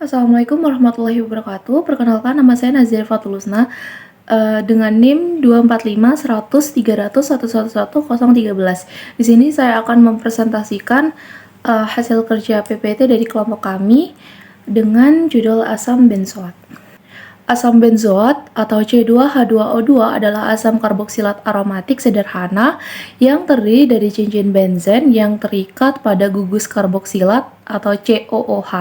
Assalamualaikum warahmatullahi wabarakatuh. Perkenalkan nama saya Nazir Fatulusna dengan NIM 245 100 300 111 Di sini saya akan mempresentasikan hasil kerja PPT dari kelompok kami dengan judul asam benzoat. Asam benzoat atau C2H2O2 adalah asam karboksilat aromatik sederhana yang terdiri dari cincin benzen yang terikat pada gugus karboksilat atau COOH.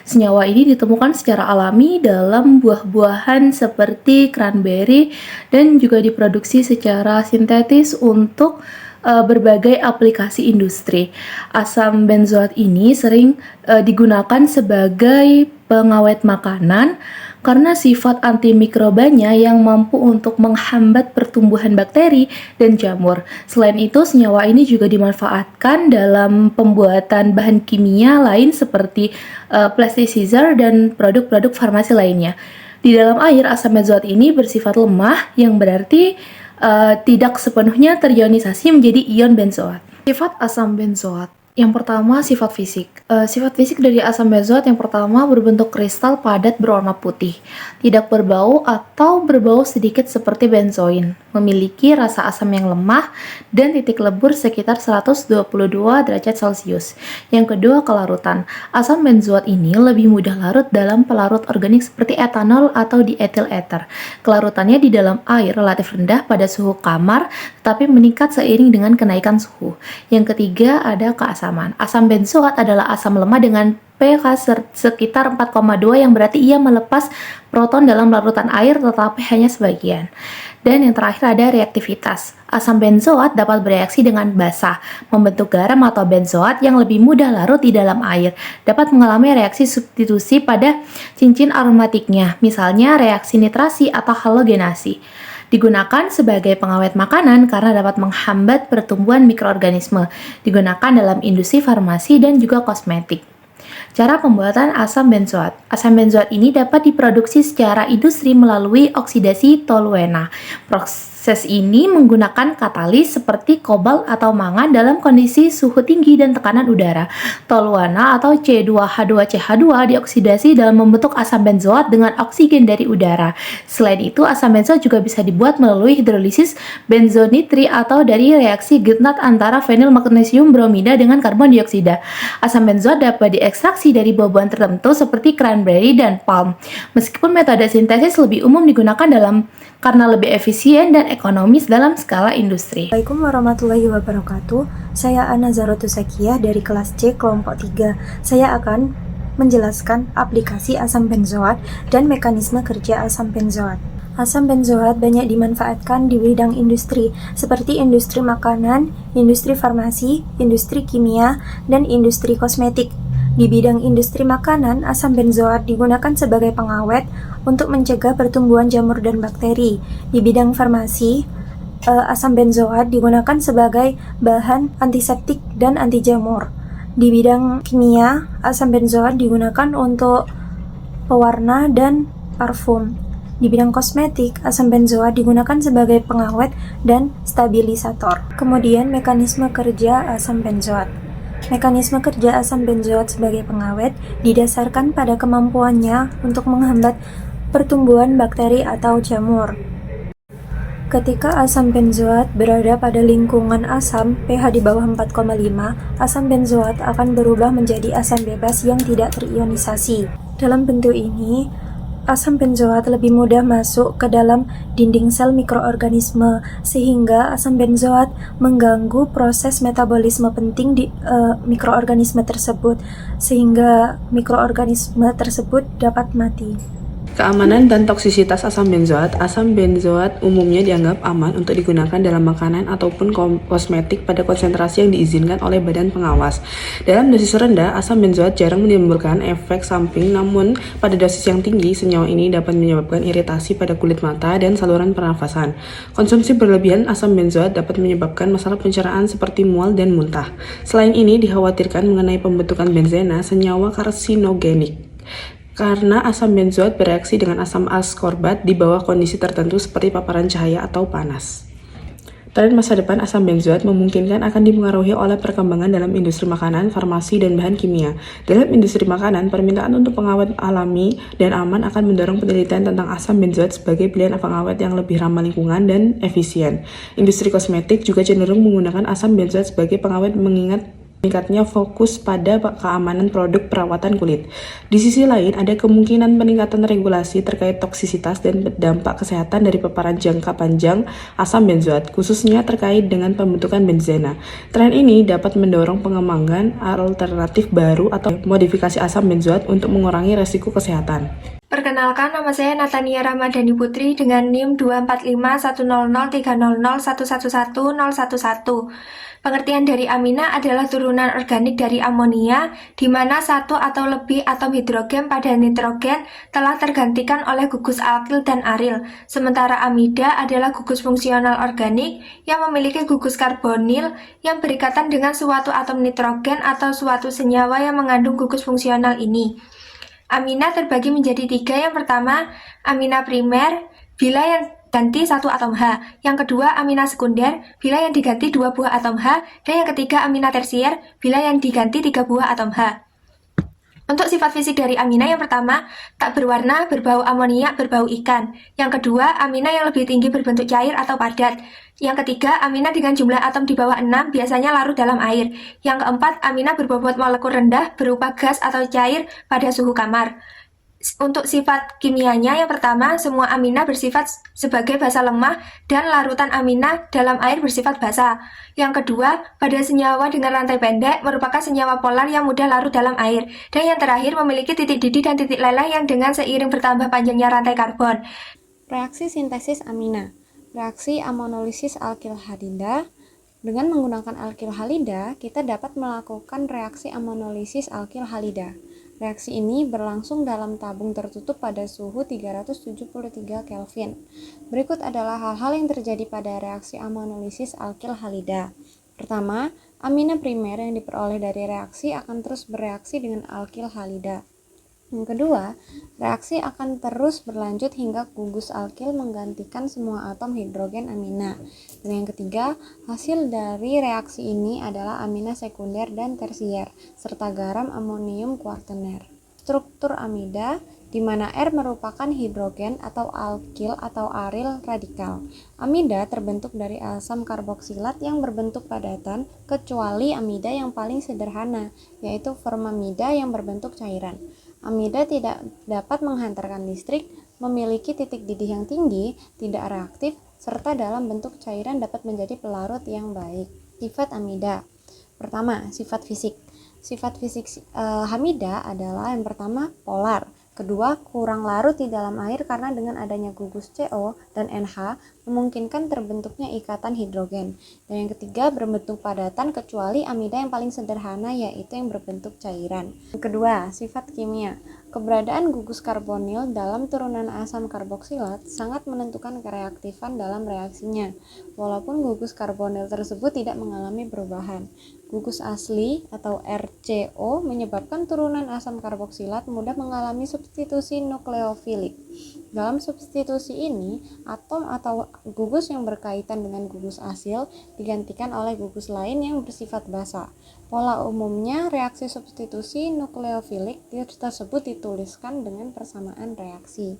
Senyawa ini ditemukan secara alami dalam buah-buahan seperti cranberry dan juga diproduksi secara sintetis untuk berbagai aplikasi industri. Asam benzoat ini sering digunakan sebagai pengawet makanan karena sifat antimikrobanya yang mampu untuk menghambat pertumbuhan bakteri dan jamur. Selain itu, senyawa ini juga dimanfaatkan dalam pembuatan bahan kimia lain seperti plasticizer dan produk-produk farmasi lainnya. Di dalam air, asam benzoat ini bersifat lemah, yang berarti tidak sepenuhnya terionisasi menjadi ion benzoat. Sifat asam benzoat. Yang pertama, sifat fisik. Sifat fisik dari asam benzoat yang pertama berbentuk kristal padat berwarna putih, tidak berbau atau berbau sedikit seperti benzoin, memiliki rasa asam yang lemah dan titik lebur sekitar 122 derajat Celcius. Yang kedua, kelarutan. Asam benzoat ini lebih mudah larut dalam pelarut organik seperti etanol atau diethil ether. Kelarutannya di dalam air relatif rendah pada suhu kamar, tetapi meningkat seiring dengan kenaikan suhu. Yang ketiga, ada keasaman. Asam benzoat adalah asam lemah dengan pH sekitar 4,2 yang berarti ia melepas proton dalam larutan air tetapi hanya sebagian. Dan yang terakhir ada reaktivitas. Asam benzoat dapat bereaksi dengan basa, membentuk garam atau benzoat yang lebih mudah larut di dalam air. Dapat mengalami reaksi substitusi pada cincin aromatiknya, misalnya reaksi nitrasi atau halogenasi. Digunakan sebagai pengawet makanan karena dapat menghambat pertumbuhan mikroorganisme. Digunakan dalam industri farmasi dan juga kosmetik. Cara pembuatan asam benzoat. Asam benzoat ini dapat diproduksi secara industri melalui oksidasi toluena. Proses ini menggunakan katalis seperti kobalt atau mangan dalam kondisi suhu tinggi dan tekanan udara. Toluena atau C2H2CH2 dioksidasi dalam membentuk asam benzoat dengan oksigen dari udara. Selain itu, asam benzoat juga bisa dibuat melalui hidrolisis benzonitri atau dari reaksi Grignard antara fenil magnesium bromida dengan karbon dioksida. Asam benzoat dapat diekstraksi dari buah-buahan tertentu seperti cranberry dan palm. Meskipun metode sintesis lebih umum digunakan karena lebih efisien dan ekonomis dalam skala industri. Assalamualaikum warahmatullahi wabarakatuh. Saya Ana Zarotu Sakiyah dari kelas C kelompok 3. Saya akan menjelaskan aplikasi asam benzoat dan mekanisme kerja asam benzoat. Asam benzoat banyak dimanfaatkan di bidang industri seperti industri makanan, industri farmasi, industri kimia, dan industri kosmetik. Di bidang industri makanan, asam benzoat digunakan sebagai pengawet untuk mencegah pertumbuhan jamur dan bakteri. Di bidang farmasi, asam benzoat digunakan sebagai bahan antiseptik dan anti jamur. Di bidang kimia, asam benzoat digunakan untuk pewarna dan parfum. Di bidang kosmetik, asam benzoat digunakan sebagai pengawet dan stabilisator. Kemudian, mekanisme kerja asam benzoat. Mekanisme kerja asam benzoat sebagai pengawet didasarkan pada kemampuannya untuk menghambat pertumbuhan bakteri atau jamur. Ketika asam benzoat berada pada lingkungan asam pH di bawah 4,5, asam benzoat akan berubah menjadi asam bebas yang tidak terionisasi. Dalam bentuk ini, asam benzoat lebih mudah masuk ke dalam dinding sel mikroorganisme sehingga asam benzoat mengganggu proses metabolisme penting di mikroorganisme tersebut sehingga mikroorganisme tersebut dapat mati. Keamanan dan toksisitas asam benzoat umumnya dianggap aman untuk digunakan dalam makanan ataupun kosmetik pada konsentrasi yang diizinkan oleh badan pengawas. Dalam dosis rendah, asam benzoat jarang menimbulkan efek samping, namun pada dosis yang tinggi, senyawa ini dapat menyebabkan iritasi pada kulit mata dan saluran pernafasan. Konsumsi berlebihan asam benzoat dapat menyebabkan masalah pencernaan seperti mual dan muntah. Selain ini, dikhawatirkan mengenai pembentukan benzena, senyawa karsinogenik. Karena asam benzoat bereaksi dengan asam askorbat di bawah kondisi tertentu seperti paparan cahaya atau panas. Tren masa depan asam benzoat memungkinkan akan dipengaruhi oleh perkembangan dalam industri makanan, farmasi, dan bahan kimia. Dalam industri makanan, permintaan untuk pengawet alami dan aman akan mendorong penelitian tentang asam benzoat sebagai pilihan pengawet yang lebih ramah lingkungan dan efisien. Industri kosmetik juga cenderung menggunakan asam benzoat sebagai pengawet mengingat meningkatnya fokus pada keamanan produk perawatan kulit. Di sisi lain, ada kemungkinan peningkatan regulasi terkait toksisitas dan dampak kesehatan dari paparan jangka panjang asam benzoat, khususnya terkait dengan pembentukan benzena. Tren ini dapat mendorong pengembangan alternatif baru atau modifikasi asam benzoat untuk mengurangi resiko kesehatan. Perkenalkan, nama saya Natania Ramadhani Putri dengan NIM 245100300111011. Pengertian dari amina adalah turunan organik dari amonia, di mana satu atau lebih atom hidrogen pada nitrogen telah tergantikan oleh gugus alkil dan aril. Sementara amida adalah gugus fungsional organik yang memiliki gugus karbonil yang berikatan dengan suatu atom nitrogen atau suatu senyawa yang mengandung gugus fungsional ini. Amina terbagi menjadi 3. Yang pertama, amina primer, bila yang diganti 1 atom H. Yang kedua, amina sekunder, bila yang diganti 2 buah atom H. Dan yang ketiga, amina tersier, bila yang diganti 3 buah atom H. Untuk sifat fisik dari amina, yang pertama, tak berwarna, berbau amoniak, berbau ikan. Yang kedua, amina yang lebih tinggi berbentuk cair atau padat. Yang ketiga, amina dengan jumlah atom di bawah 6, biasanya larut dalam air. Yang keempat, amina berbobot molekul rendah, berupa gas atau cair pada suhu kamar. Untuk sifat kimianya, yang pertama, semua amina bersifat sebagai basa lemah dan larutan amina dalam air bersifat basa. Yang kedua, pada senyawa dengan rantai pendek merupakan senyawa polar yang mudah larut dalam air. Dan yang terakhir, memiliki titik didih dan titik leleh yang dengan seiring bertambah panjangnya rantai karbon. Reaksi sintesis amina. Reaksi amonolisis alkil halida. Dengan menggunakan alkil halida, kita dapat melakukan reaksi amonolisis alkil halida. Reaksi ini berlangsung dalam tabung tertutup pada suhu 373 Kelvin. Berikut adalah hal-hal yang terjadi pada reaksi amonolisis alkil halida. Pertama, amina primer yang diperoleh dari reaksi akan terus bereaksi dengan alkil halida. Yang kedua, reaksi akan terus berlanjut hingga gugus alkil menggantikan semua atom hidrogen amina. Dan yang ketiga, hasil dari reaksi ini adalah amina sekunder dan tersier, serta garam amonium kuartener. Struktur amida, di mana R merupakan hidrogen atau alkil atau aril radikal. Amida terbentuk dari asam karboksilat yang berbentuk padatan, kecuali amida yang paling sederhana, yaitu formamida yang berbentuk cairan. Amida tidak dapat menghantarkan listrik, memiliki titik didih yang tinggi, tidak reaktif, serta dalam bentuk cairan dapat menjadi pelarut yang baik. Sifat amida. Pertama, sifat fisik. Sifat fisik amida adalah yang pertama, polar. Kedua, kurang larut di dalam air karena dengan adanya gugus CO dan NH memungkinkan terbentuknya ikatan hidrogen. Dan yang ketiga, berbentuk padatan kecuali amida yang paling sederhana, yaitu yang berbentuk cairan. Yang kedua, sifat kimia. Keberadaan gugus karbonil dalam turunan asam karboksilat sangat menentukan kereaktifan dalam reaksinya, walaupun gugus karbonil tersebut tidak mengalami perubahan. Gugus asli atau RCO menyebabkan turunan asam karboksilat mudah mengalami substitusi nukleofilik. Dalam substitusi ini, atom atau gugus yang berkaitan dengan gugus asil digantikan oleh gugus lain yang bersifat basa. Pola umumnya reaksi substitusi nukleofilik tersebut dituliskan dengan persamaan reaksi.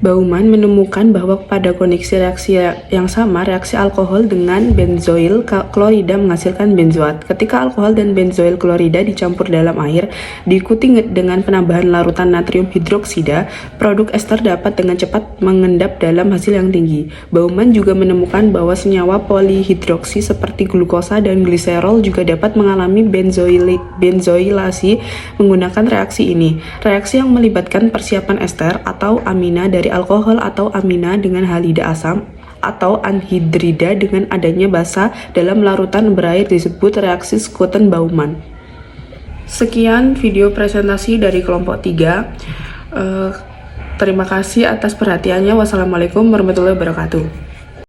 Baumann menemukan bahwa pada kondisi reaksi yang sama, reaksi alkohol dengan benzoil klorida menghasilkan benzoat. Ketika alkohol dan benzoil klorida dicampur dalam air, diikuti dengan penambahan larutan natrium hidroksida, produk ester dapat dengan cepat mengendap dalam hasil yang tinggi. Baumann juga menemukan bahwa senyawa polihidroksi seperti glukosa dan gliserol juga dapat mengalami benzoilasi menggunakan reaksi ini. Reaksi yang melibatkan persiapan ester atau amina dari alkohol atau amina dengan halida asam atau anhidrida dengan adanya basa dalam larutan berair disebut reaksi Schouten-Baumann. Sekian video presentasi dari kelompok 3. Terima kasih atas perhatiannya. Wassalamualaikum warahmatullahi wabarakatuh.